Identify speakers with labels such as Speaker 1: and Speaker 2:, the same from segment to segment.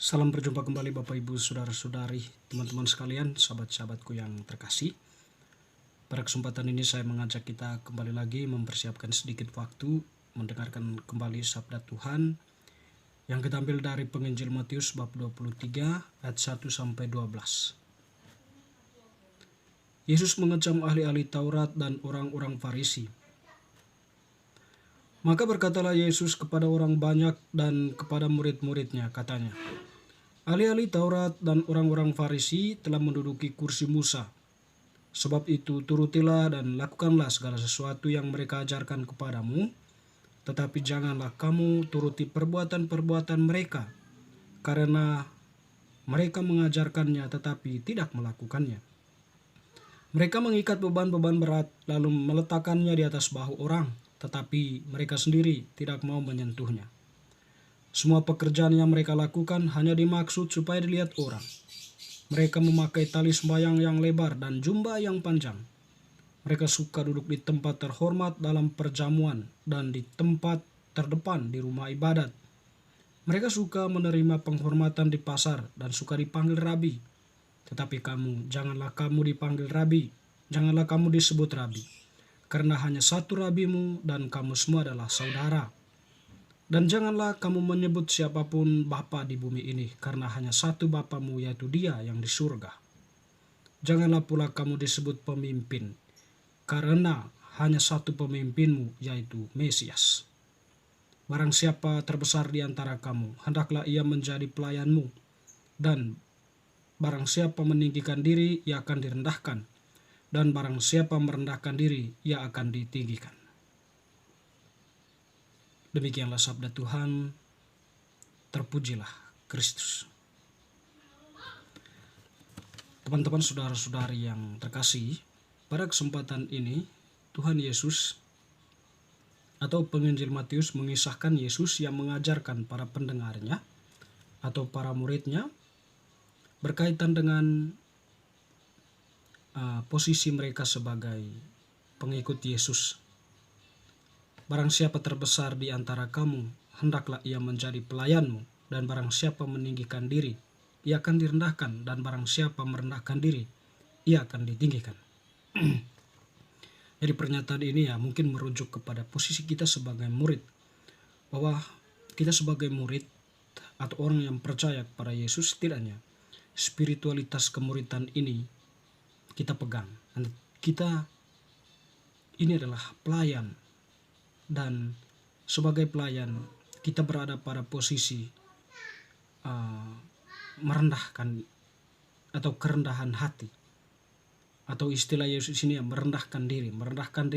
Speaker 1: Salam berjumpa kembali Bapak Ibu Saudara-saudari, teman-teman sekalian, sahabat-sahabatku yang terkasih. Pada kesempatan ini saya mengajak kita kembali lagi mempersiapkan sedikit waktu mendengarkan kembali sabda Tuhan yang kita ambil dari Penginjil Matius bab 23 ayat 1 sampai 12. Yesus mengecam ahli-ahli Taurat dan orang-orang Farisi. Maka berkatalah Yesus kepada orang banyak dan kepada murid-muridnya, katanya, ahli-ahli Taurat dan orang-orang Farisi telah menduduki kursi Musa. Sebab itu turutilah dan lakukanlah segala sesuatu yang mereka ajarkan kepadamu, tetapi janganlah kamu turuti perbuatan-perbuatan mereka, karena mereka mengajarkannya tetapi tidak melakukannya. Mereka mengikat beban-beban berat lalu meletakkannya di atas bahu orang, tetapi mereka sendiri tidak mau menyentuhnya. Semua pekerjaan yang mereka lakukan hanya dimaksud supaya dilihat orang. Mereka memakai tali sembahyang yang lebar dan jubah yang panjang. Mereka suka duduk di tempat terhormat dalam perjamuan dan di tempat terdepan di rumah ibadat. Mereka suka menerima penghormatan di pasar dan suka dipanggil rabi. Tetapi kamu, janganlah kamu dipanggil rabi, janganlah kamu disebut rabi, karena hanya satu rabimu dan kamu semua adalah saudara. Dan janganlah kamu menyebut siapapun bapa di bumi ini, karena hanya satu bapamu, yaitu Dia yang di surga. Janganlah pula kamu disebut pemimpin, karena hanya satu pemimpinmu, yaitu Mesias. Barang siapa terbesar di antara kamu, hendaklah ia menjadi pelayanmu, dan barang siapa meninggikan diri, ia akan direndahkan, dan barang siapa merendahkan diri, ia akan ditinggikan. Demikianlah sabda Tuhan, terpujilah Kristus. Teman-teman saudara-saudari yang terkasih, pada kesempatan ini Tuhan Yesus atau Penginjil Matius mengisahkan Yesus yang mengajarkan para pendengarnya atau para muridnya berkaitan dengan posisi mereka sebagai pengikut Yesus. Barang siapa terbesar di antara kamu, hendaklah ia menjadi pelayanmu, dan barang siapa meninggikan diri, ia akan direndahkan, dan barang siapa merendahkan diri, ia akan ditinggikan. Jadi pernyataan ini mungkin merujuk kepada posisi kita sebagai murid, bahwa kita sebagai murid atau orang yang percaya kepada Yesus, setidaknya spiritualitas kemuridan ini kita pegang. Dan kita ini adalah pelayan, dan sebagai pelayan kita berada pada posisi merendahkan atau kerendahan hati, atau istilah Yesus ini merendahkan diri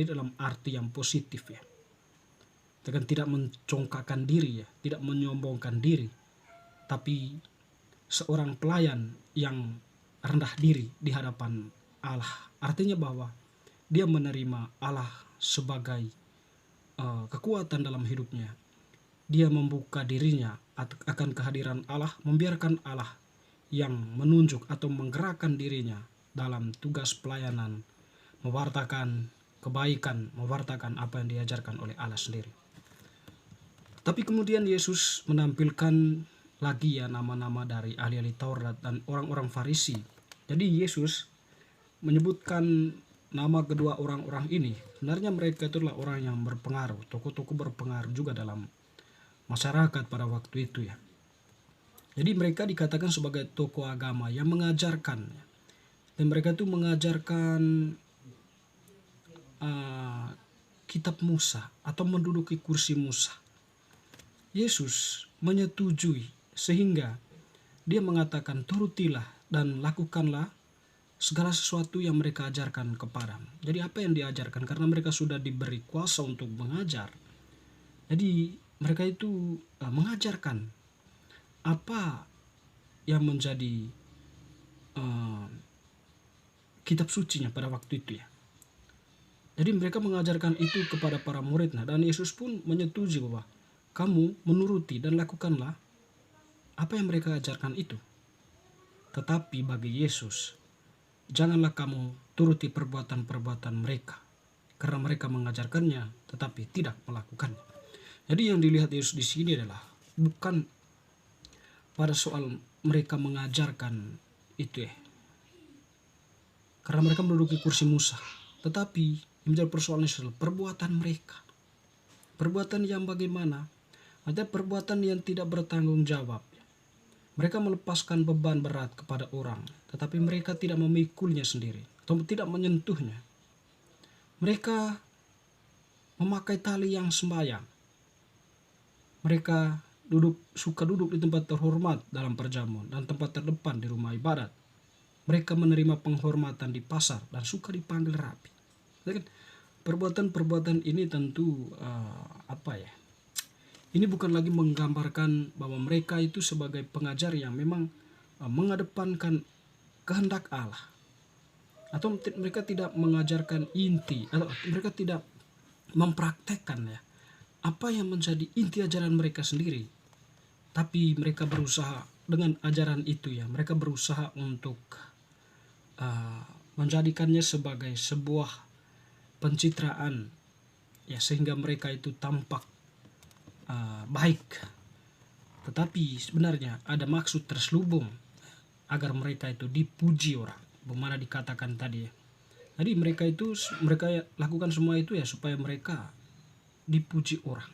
Speaker 1: dalam arti yang positif ya. Dengan tidak mencongkakkan diri ya, tidak menyombongkan diri, tapi seorang pelayan yang rendah diri di hadapan Allah. Artinya bahwa dia menerima Allah sebagai kekuatan dalam hidupnya. Dia membuka dirinya akan kehadiran Allah, membiarkan Allah yang menunjuk atau menggerakkan dirinya dalam tugas pelayanan, mewartakan kebaikan, mewartakan apa yang diajarkan oleh Allah sendiri. Tapi kemudian Yesus menampilkan lagi nama-nama dari ahli-ahli Taurat dan orang-orang Farisi. Jadi Yesus menyebutkan nama kedua orang-orang ini. Sebenarnya mereka itulah orang yang berpengaruh, tokoh-tokoh berpengaruh juga dalam masyarakat pada waktu itu ya. Jadi mereka dikatakan sebagai tokoh agama yang mengajarkan, dan mereka itu mengajarkan kitab Musa atau menduduki kursi Musa. Yesus menyetujui sehingga dia mengatakan turutilah dan lakukanlah segala sesuatu yang mereka ajarkan kepadamu. Jadi apa yang diajarkan? Karena mereka sudah diberi kuasa untuk mengajar. Jadi mereka itu mengajarkan apa yang menjadi kitab sucinya pada waktu itu ya. Jadi mereka mengajarkan itu kepada para muridnya, dan Yesus pun menyetujui bahwa kamu menuruti dan lakukanlah apa yang mereka ajarkan itu. Tetapi bagi Yesus, janganlah kamu turuti perbuatan-perbuatan mereka, karena mereka mengajarkannya tetapi tidak melakukannya. Jadi yang dilihat Yesus di sini adalah bukan pada soal mereka mengajarkan itu ya. Karena mereka menduduki kursi Musa. Tetapi yang menjadi persoalan adalah perbuatan mereka. Perbuatan yang bagaimana? Ada perbuatan yang tidak bertanggung jawab. Mereka melepaskan beban berat kepada orang, tetapi mereka tidak memikulnya sendiri atau tidak menyentuhnya. Mereka memakai tali yang sembahyang. Mereka suka duduk di tempat terhormat dalam perjamuan dan tempat terdepan di rumah ibadat. Mereka menerima penghormatan di pasar dan suka dipanggil rapi. Perbuatan-perbuatan ini tentu ini bukan lagi menggambarkan bahwa mereka itu sebagai pengajar yang memang mengedepankan kehendak Allah. Atau mereka tidak mengajarkan inti, atau mereka tidak mempraktekkan ya apa yang menjadi inti ajaran mereka sendiri. Tapi mereka berusaha dengan ajaran itu ya, mereka berusaha untuk menjadikannya sebagai sebuah pencitraan ya, sehingga mereka itu tampak baik. Tetapi sebenarnya ada maksud terselubung agar mereka itu dipuji orang. Bagaimana dikatakan tadi ya. Jadi mereka lakukan semua itu ya supaya mereka dipuji orang.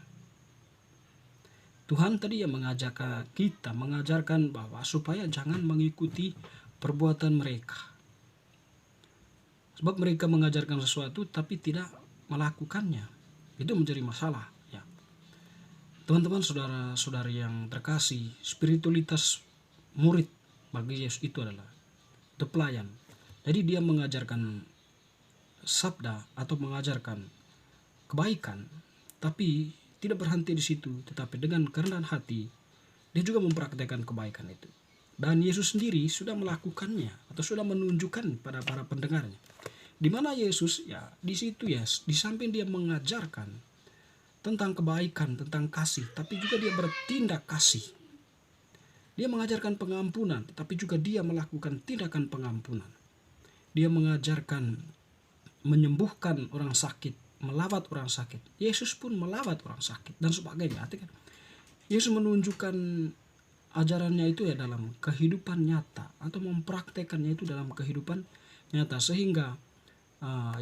Speaker 1: Tuhan tadi yang mengajarkan bahwa supaya jangan mengikuti perbuatan mereka. Sebab mereka mengajarkan sesuatu tapi tidak melakukannya. Itu menjadi masalah. Teman-teman, saudara-saudari yang terkasih, spiritualitas murid bagi Yesus itu adalah the pelayan. Jadi dia mengajarkan sabda atau mengajarkan kebaikan, tapi tidak berhenti di situ, tetapi dengan kerendahan hati dia juga mempraktikkan kebaikan itu. Dan Yesus sendiri sudah melakukannya atau sudah menunjukkan pada para pendengarnya. Di mana Yesus ya di situ ya, di samping dia mengajarkan tentang kebaikan, tentang kasih, tapi juga dia bertindak kasih. Dia mengajarkan pengampunan, tapi juga dia melakukan tindakan pengampunan. Dia mengajarkan menyembuhkan orang sakit, melawat orang sakit. Yesus pun melawat orang sakit dan sebagainya. Artinya Yesus menunjukkan ajarannya itu ya dalam kehidupan nyata atau mempraktekannya itu dalam kehidupan nyata, sehingga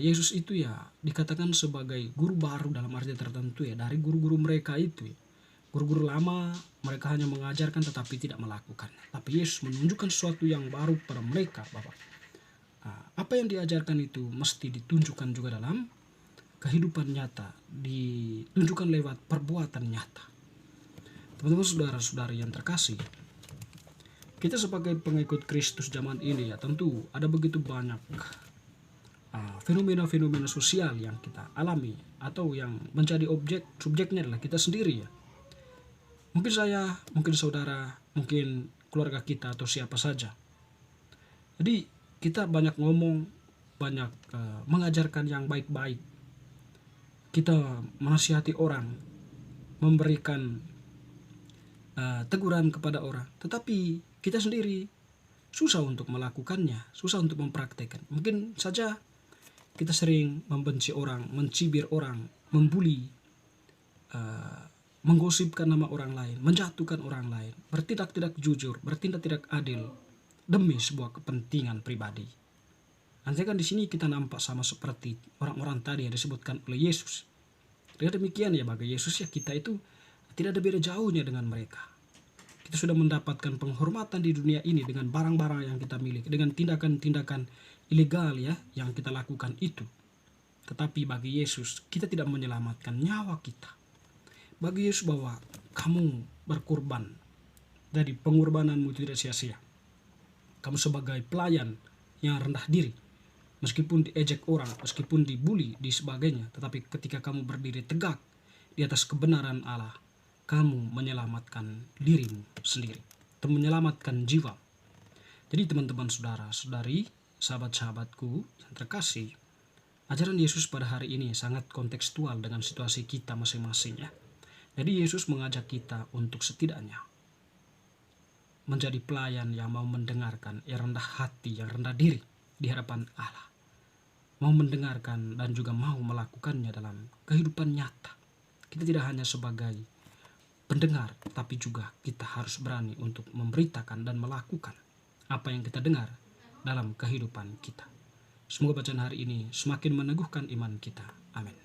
Speaker 1: Yesus itu ya dikatakan sebagai guru baru dalam arti tertentu ya dari guru-guru mereka itu ya. Guru-guru lama mereka hanya mengajarkan tetapi tidak melakukan. Tapi Yesus menunjukkan sesuatu yang baru pada mereka, Bapak. Apa yang diajarkan itu mesti ditunjukkan juga dalam kehidupan nyata, ditunjukkan lewat perbuatan nyata. Teman-teman, saudara-saudari yang terkasih, kita sebagai pengikut Kristus zaman ini ya tentu ada begitu banyak fenomena-fenomena sosial yang kita alami atau yang menjadi subjeknya adalah kita sendiri ya. Mungkin saya, mungkin saudara, mungkin keluarga kita atau siapa saja. Jadi kita banyak ngomong, banyak mengajarkan yang baik-baik. Kita menasihati orang, memberikan teguran kepada orang, tetapi kita sendiri susah untuk melakukannya, susah untuk mempraktekkan. Mungkin saja kita sering membenci orang, mencibir orang, membuli, menggosipkan nama orang lain, menjatuhkan orang lain, bertindak tidak jujur, bertindak tidak adil demi sebuah kepentingan pribadi. Nanti kan di sini kita nampak sama seperti orang-orang tadi yang disebutkan oleh Yesus. Dengan demikian ya bagi Yesus ya kita itu tidak ada beda jauhnya dengan mereka. Kita sudah mendapatkan penghormatan di dunia ini dengan barang-barang yang kita miliki, dengan tindakan-tindakan ilegal ya yang kita lakukan itu. Tetapi bagi Yesus kita tidak menyelamatkan nyawa kita. Bagi Yesus bahwa kamu berkorban, jadi pengorbananmu tidak sia-sia. Kamu sebagai pelayan yang rendah diri, meskipun diejek orang, meskipun dibuli, di sebagainya, tetapi ketika kamu berdiri tegak di atas kebenaran Allah, kamu menyelamatkan dirimu sendiri, atau menyelamatkan jiwa. Jadi teman-teman, saudara-saudari, sahabat-sahabatku yang terkasih, ajaran Yesus pada hari ini sangat kontekstual dengan situasi kita masing-masing ya. Jadi Yesus mengajak kita untuk setidaknya menjadi pelayan yang mau mendengarkan, yang rendah hati, yang rendah diri di hadapan Allah. Mau mendengarkan dan juga mau melakukannya dalam kehidupan nyata. Kita tidak hanya sebagai pendengar, tapi juga kita harus berani untuk memberitakan dan melakukan apa yang kita dengar dalam kehidupan kita. Semoga bacaan hari ini semakin meneguhkan iman kita. Amin.